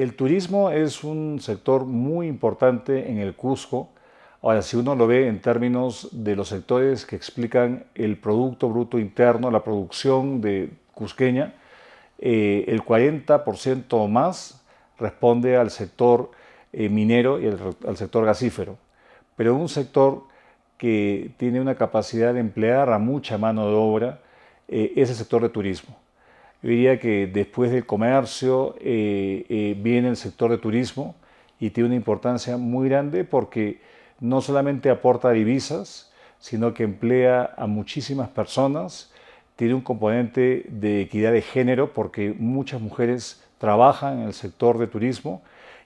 El turismo es un sector muy importante en el Cusco. Ahora, si uno lo ve en términos de los sectores que explican el Producto Bruto Interno, la producción de cusqueña, el 40% o más responde al sector minero y al sector gasífero. Pero un sector que tiene una capacidad de emplear a mucha mano de obra es el sector de turismo. Yo diría que después del comercio viene el sector de turismo y tiene una importancia muy grande porque no solamente aporta divisas, sino que emplea a muchísimas personas, tiene un componente de equidad de género porque muchas mujeres trabajan en el sector de turismo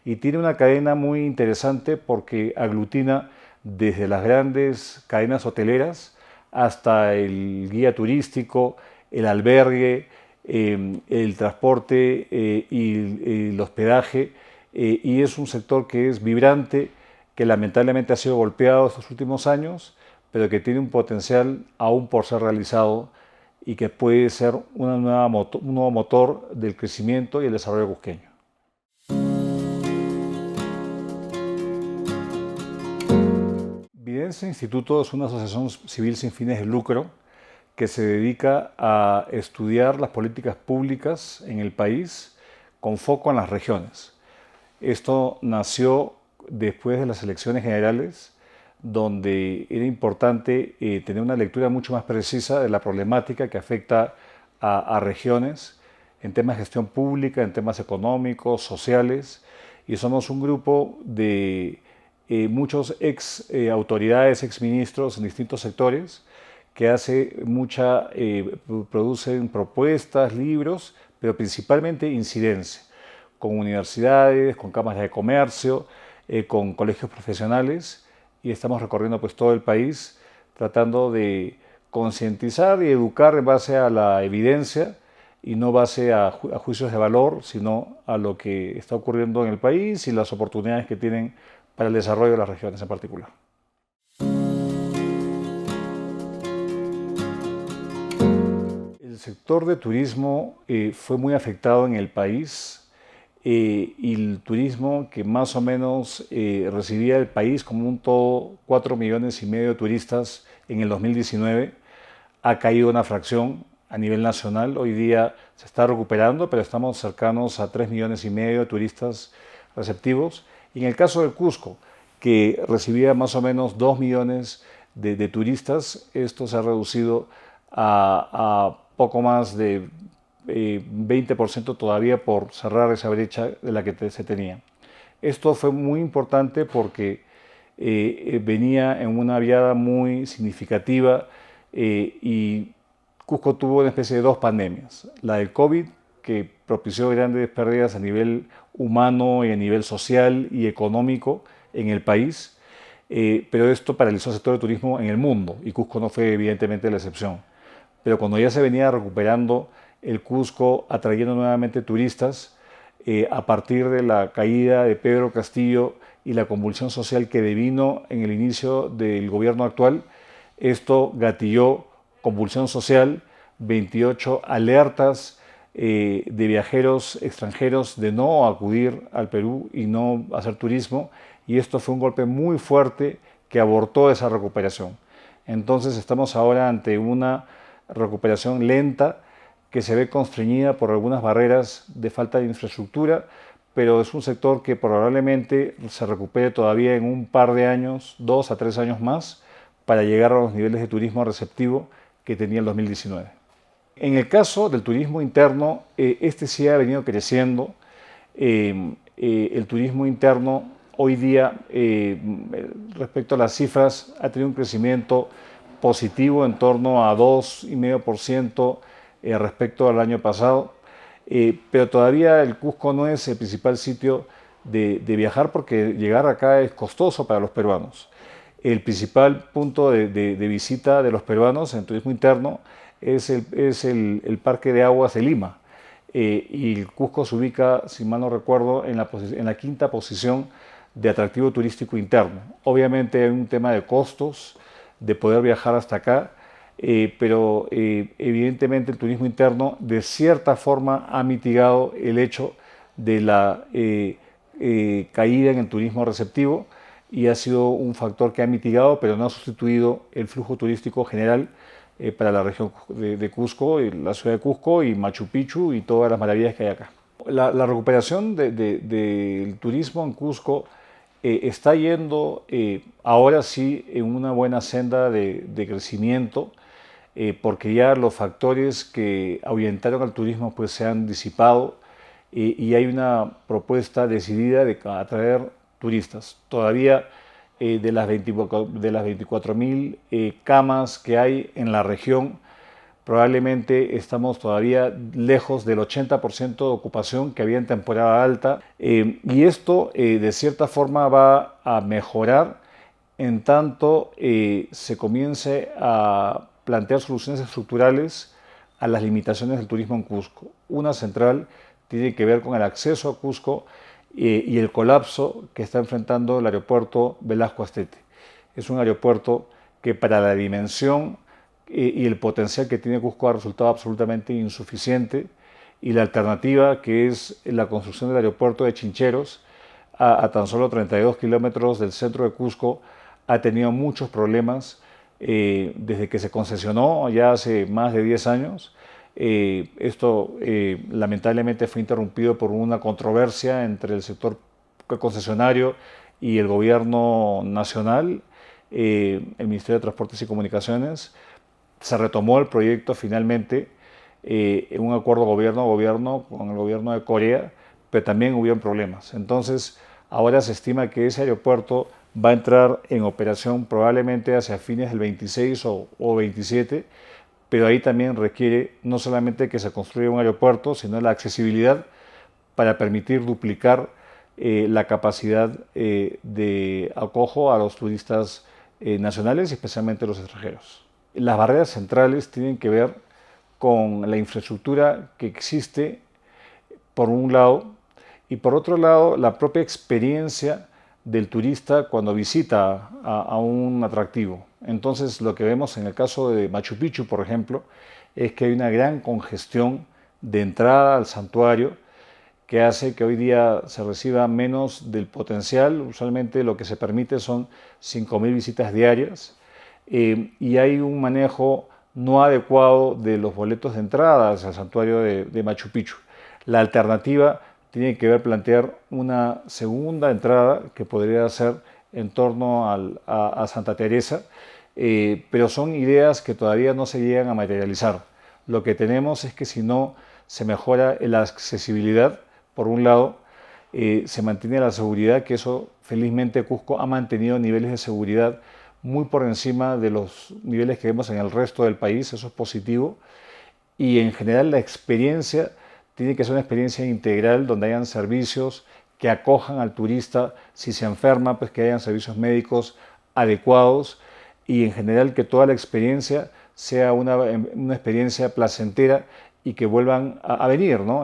y tiene una cadena muy interesante porque aglutina desde las grandes cadenas hoteleras hasta el guía turístico, el albergue, el transporte y el hospedaje, y es un sector que es vibrante, que lamentablemente ha sido golpeado estos últimos años, pero que tiene un potencial aún por ser realizado y que puede ser un nuevo motor del crecimiento y el desarrollo cusqueño. Videncia Instituto es una asociación civil sin fines de lucro que se dedica a estudiar las políticas públicas en el país con foco en las regiones. Esto nació después de las elecciones generales, donde era importante tener una lectura mucho más precisa de la problemática que afecta a regiones en temas de gestión pública, en temas económicos, sociales, y somos un grupo de muchos ex autoridades, ex ministros en distintos sectores que producen propuestas, libros, pero principalmente incidencia, con universidades, con cámaras de comercio, con colegios profesionales, y estamos recorriendo pues todo el país tratando de concientizar y educar en base a la evidencia y no base a juicios de valor, sino a lo que está ocurriendo en el país y las oportunidades que tienen para el desarrollo de las regiones en particular. El sector de turismo fue muy afectado en el país y el turismo que más o menos recibía el país como un todo 4,5 millones de turistas en el 2019 ha caído una fracción a nivel nacional. Hoy día se está recuperando, pero estamos cercanos a 3,5 millones de turistas receptivos. Y en el caso del Cusco, que recibía más o menos 2 millones de turistas, esto se ha reducido a poco más de 20% todavía por cerrar esa brecha de la que se tenía. Esto fue muy importante porque venía en una viada muy significativa y Cusco tuvo una especie de dos pandemias. La del COVID, que propició grandes pérdidas a nivel humano y a nivel social y económico en el país, pero esto paralizó el sector de turismo en el mundo y Cusco no fue evidentemente la excepción. Pero cuando ya se venía recuperando el Cusco, atrayendo nuevamente turistas, a partir de la caída de Pedro Castillo y la convulsión social que devino en el inicio del gobierno actual, esto gatilló convulsión social, 28 alertas de viajeros extranjeros de no acudir al Perú y no hacer turismo, y esto fue un golpe muy fuerte que abortó esa recuperación. Entonces estamos ahora ante una recuperación lenta que se ve constreñida por algunas barreras de falta de infraestructura, pero es un sector que probablemente se recupere todavía en un par de años, 2 a 3 años más, para llegar a los niveles de turismo receptivo que tenía el 2019. En el caso del turismo interno, este sí ha venido creciendo. El turismo interno hoy día, respecto a las cifras, ha tenido un crecimiento positivo en torno a 2,5% respecto al año pasado, pero todavía el Cusco no es el principal sitio de viajar porque llegar acá es costoso para los peruanos. El principal punto de visita de los peruanos en turismo interno es el Parque de Aguas de Lima, y el Cusco se ubica, si mal no recuerdo, en la quinta posición de atractivo turístico interno. Obviamente hay un tema de costos, de poder viajar hasta acá, pero evidentemente el turismo interno de cierta forma ha mitigado el hecho de la caída en el turismo receptivo y ha sido un factor que ha mitigado, pero no ha sustituido el flujo turístico general para la región de Cusco, la ciudad de Cusco y Machu Picchu y todas las maravillas que hay acá. La recuperación del turismo en Cusco está yendo ahora sí en una buena senda de crecimiento, porque ya los factores que ahuyentaron al turismo pues se han disipado y hay una propuesta decidida de atraer turistas. Todavía de las 24.000 camas que hay en la región, probablemente estamos todavía lejos del 80% de ocupación que había en temporada alta y esto de cierta forma va a mejorar en tanto se comience a plantear soluciones estructurales a las limitaciones del turismo en Cusco. Una central tiene que ver con el acceso a Cusco y el colapso que está enfrentando el aeropuerto Velasco Astete. Es un aeropuerto que para la dimensión y el potencial que tiene Cusco ha resultado absolutamente insuficiente y la alternativa, que es la construcción del aeropuerto de Chincheros a tan solo 32 kilómetros del centro de Cusco, ha tenido muchos problemas desde que se concesionó ya hace más de 10 años. Esto lamentablemente fue interrumpido por una controversia entre el sector concesionario y el gobierno nacional, el Ministerio de Transportes y Comunicaciones. Se retomó el proyecto finalmente en un acuerdo gobierno a gobierno con el gobierno de Corea, pero también hubieron problemas. Entonces, ahora se estima que ese aeropuerto va a entrar en operación probablemente hacia fines del 26 o 27, pero ahí también requiere no solamente que se construya un aeropuerto, sino la accesibilidad para permitir duplicar la capacidad de acojo a los turistas nacionales y especialmente los extranjeros. Las barreras centrales tienen que ver con la infraestructura que existe por un lado y por otro lado la propia experiencia del turista cuando visita a un atractivo. Entonces lo que vemos en el caso de Machu Picchu, por ejemplo, es que hay una gran congestión de entrada al santuario que hace que hoy día se reciba menos del potencial. Usualmente lo que se permite son 5.000 visitas diarias y hay un manejo no adecuado de los boletos de entrada al santuario de Machu Picchu. La alternativa tiene que ver plantear una segunda entrada que podría ser en torno a Santa Teresa, pero son ideas que todavía no se llegan a materializar. Lo que tenemos es que si no se mejora la accesibilidad, por un lado, se mantiene la seguridad, que eso felizmente Cusco ha mantenido niveles de seguridad muy por encima de los niveles que vemos en el resto del país, eso es positivo, y en general la experiencia tiene que ser una experiencia integral donde hayan servicios que acojan al turista si se enferma, pues que hayan servicios médicos adecuados y en general que toda la experiencia sea una experiencia placentera y que vuelvan a venir, ¿no?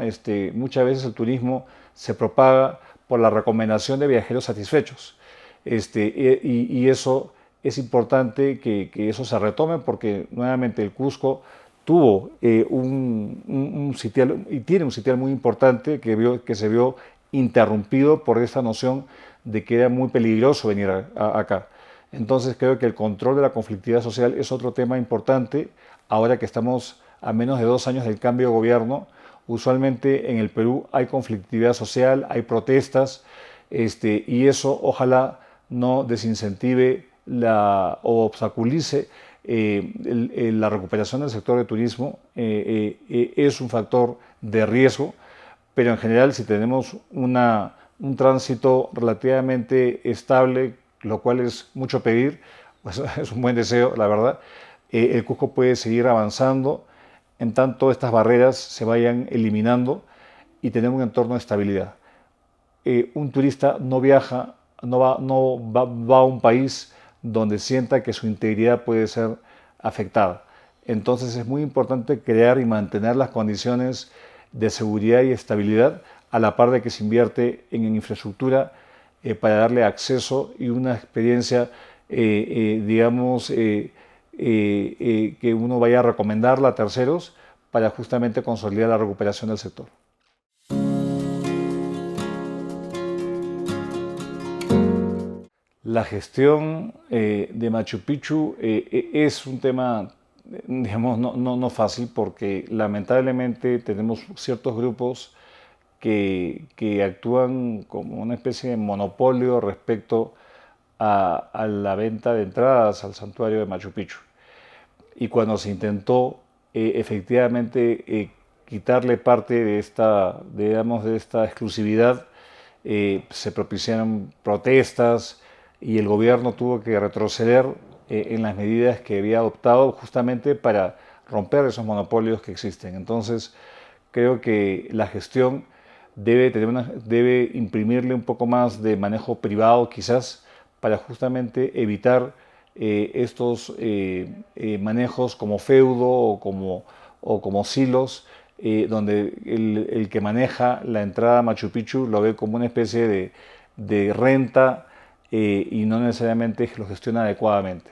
Muchas veces el turismo se propaga por la recomendación de viajeros satisfechos y eso es importante que eso se retome porque nuevamente el Cusco tuvo un sitial y tiene un sitial muy importante que se vio interrumpido por esta noción de que era muy peligroso venir acá. Entonces creo que el control de la conflictividad social es otro tema importante ahora que estamos a menos de 2 años del cambio de gobierno. Usualmente en el Perú hay conflictividad social, hay protestas y eso ojalá no desincentive o obstaculice la recuperación del sector de turismo. Es un factor de riesgo, pero en general si tenemos un tránsito relativamente estable, lo cual es mucho pedir, pues es un buen deseo, la verdad, el Cusco puede seguir avanzando en tanto estas barreras se vayan eliminando y tener un entorno de estabilidad. Un turista no viaja, va a un país donde sienta que su integridad puede ser afectada. Entonces es muy importante crear y mantener las condiciones de seguridad y estabilidad a la par de que se invierte en infraestructura para darle acceso y una experiencia, digamos, que uno vaya a recomendarla a terceros para justamente consolidar la recuperación del sector. La gestión de Machu Picchu es un tema, digamos, no fácil porque lamentablemente tenemos ciertos grupos que actúan como una especie de monopolio respecto a la venta de entradas al santuario de Machu Picchu. Y cuando se intentó efectivamente quitarle parte de esta, digamos, de esta exclusividad, se propiciaron protestas y el gobierno tuvo que retroceder en las medidas que había adoptado justamente para romper esos monopolios que existen. Entonces, creo que la gestión debe imprimirle un poco más de manejo privado quizás para justamente evitar estos manejos como feudo o como silos, donde el que maneja la entrada a Machu Picchu lo ve como una especie de renta y no necesariamente lo gestiona adecuadamente.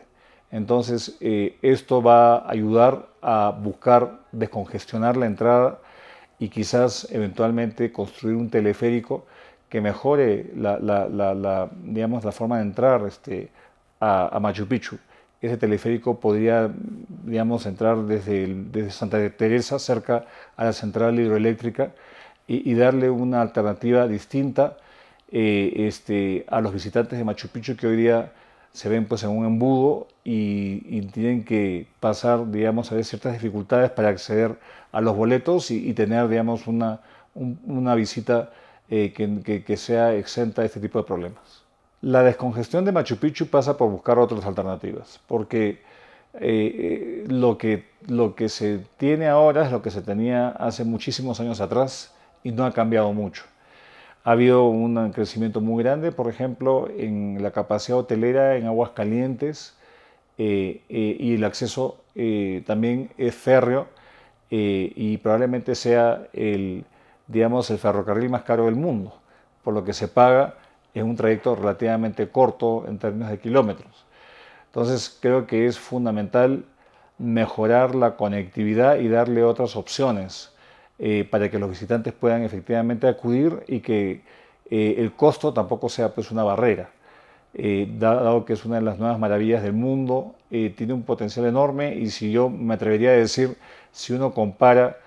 Entonces, esto va a ayudar a buscar descongestionar la entrada y quizás eventualmente construir un teleférico que mejore digamos, la forma de entrar a Machu Picchu. Ese teleférico podría, digamos, entrar desde Santa Teresa cerca a la central hidroeléctrica y darle una alternativa distinta a los visitantes de Machu Picchu que hoy día se ven pues en un embudo y tienen que pasar, digamos, a ver ciertas dificultades para acceder a los boletos y tener, digamos, una visita que sea exenta de este tipo de problemas. La descongestión de Machu Picchu pasa por buscar otras alternativas, porque lo que se tiene ahora es lo que se tenía hace muchísimos años atrás y no ha cambiado mucho. Ha habido un crecimiento muy grande, por ejemplo, en la capacidad hotelera en aguas calientes y el acceso también es férreo y probablemente sea digamos, el ferrocarril más caro del mundo, por lo que se paga en un trayecto relativamente corto en términos de kilómetros. Entonces creo que es fundamental mejorar la conectividad y darle otras opciones para que los visitantes puedan efectivamente acudir y que el costo tampoco sea pues una barrera. Dado que es una de las nuevas maravillas del mundo, tiene un potencial enorme y si yo me atrevería a decir, si uno compara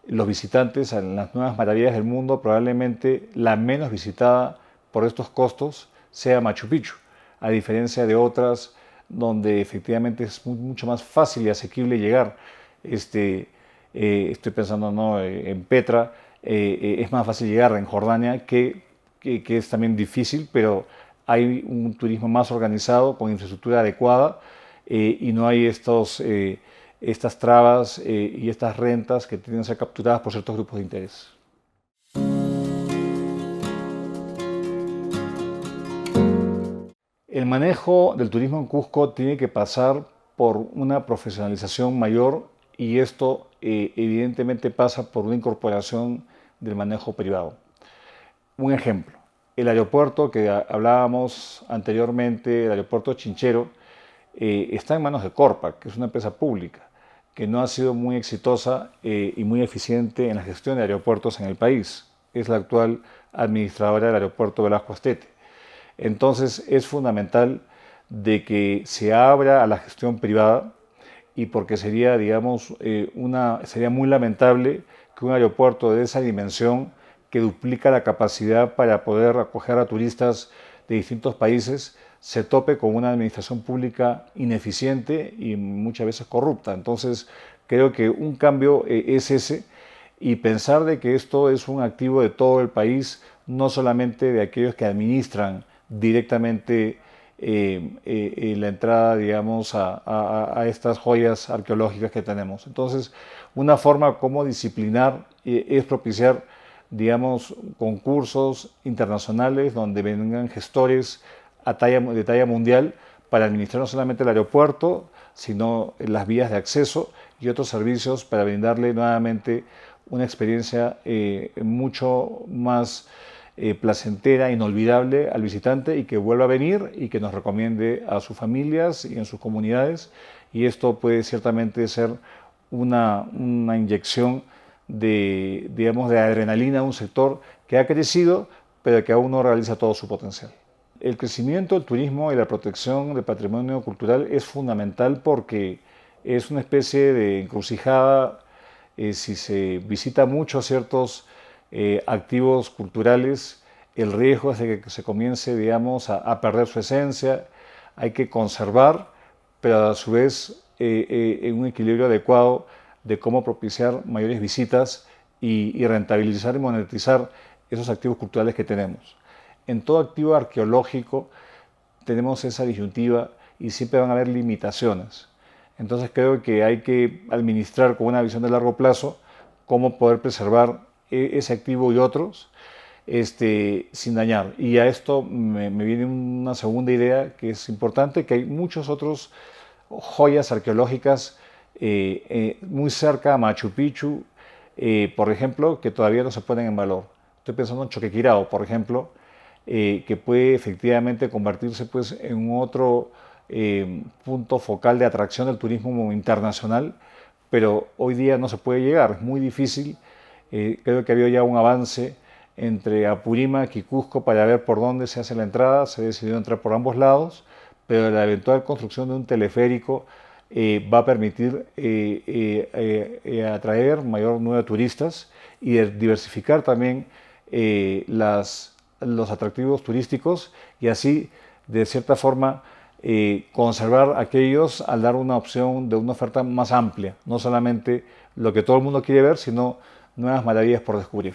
los visitantes a las nuevas maravillas del mundo, probablemente la menos visitada por estos costos sea Machu Picchu, a diferencia de otras donde efectivamente es mucho más fácil y asequible llegar. Estoy pensando, ¿no?, en Petra, es más fácil llegar en Jordania, que es también difícil, pero hay un turismo más organizado, con infraestructura adecuada, y no hay estas trabas y estas rentas que tienen que ser capturadas por ciertos grupos de interés. El manejo del turismo en Cusco tiene que pasar por una profesionalización mayor y esto evidentemente pasa por una incorporación del manejo privado. Un ejemplo, el aeropuerto que hablábamos anteriormente, el aeropuerto Chinchero, está en manos de Corpa, que es una empresa pública, que no ha sido muy exitosa y muy eficiente en la gestión de aeropuertos en el país. Es la actual administradora del aeropuerto Velasco Astete. Entonces es fundamental de que se abra a la gestión privada y porque sería, digamos, sería muy lamentable que un aeropuerto de esa dimensión que duplica la capacidad para poder acoger a turistas de distintos países se tope con una administración pública ineficiente y muchas veces corrupta. Entonces creo que un cambio es ese y pensar de que esto es un activo de todo el país, no solamente de aquellos que administran directamente la entrada, digamos, a estas joyas arqueológicas que tenemos. Entonces, una forma como disciplinar es propiciar, digamos, concursos internacionales donde vengan gestores de talla mundial para administrar no solamente el aeropuerto, sino las vías de acceso y otros servicios para brindarle nuevamente una experiencia mucho más placentera, inolvidable al visitante y que vuelva a venir y que nos recomiende a sus familias y en sus comunidades. Y esto puede ciertamente ser una inyección digamos, de adrenalina a un sector que ha crecido, pero que aún no realiza todo su potencial. El crecimiento del turismo y la protección del patrimonio cultural es fundamental porque es una especie de encrucijada. Si se visita mucho ciertos activos culturales, el riesgo es de que se comience, digamos, a perder su esencia. Hay que conservar, pero a su vez en un equilibrio adecuado de cómo propiciar mayores visitas y rentabilizar y monetizar esos activos culturales que tenemos. En todo activo arqueológico tenemos esa disyuntiva y siempre van a haber limitaciones. Entonces creo que hay que administrar con una visión de largo plazo cómo poder preservar ese activo y otros sin dañar. Y a esto me viene una segunda idea que es importante, que hay muchos otros joyas arqueológicas muy cerca a Machu Picchu, por ejemplo, que todavía no se ponen en valor. Estoy pensando en Choquequirao, por ejemplo, que puede efectivamente convertirse pues, en otro punto focal de atracción del turismo internacional, pero hoy día no se puede llegar, es muy difícil. Creo que había ya un avance entre Apurímac y Cusco para ver por dónde se hace la entrada, se decidió entrar por ambos lados, pero la eventual construcción de un teleférico va a permitir atraer mayor número de turistas y diversificar también los atractivos turísticos y así, de cierta forma, conservar aquellos al dar una opción de una oferta más amplia, no solamente lo que todo el mundo quiere ver, sino nuevas maravillas por descubrir.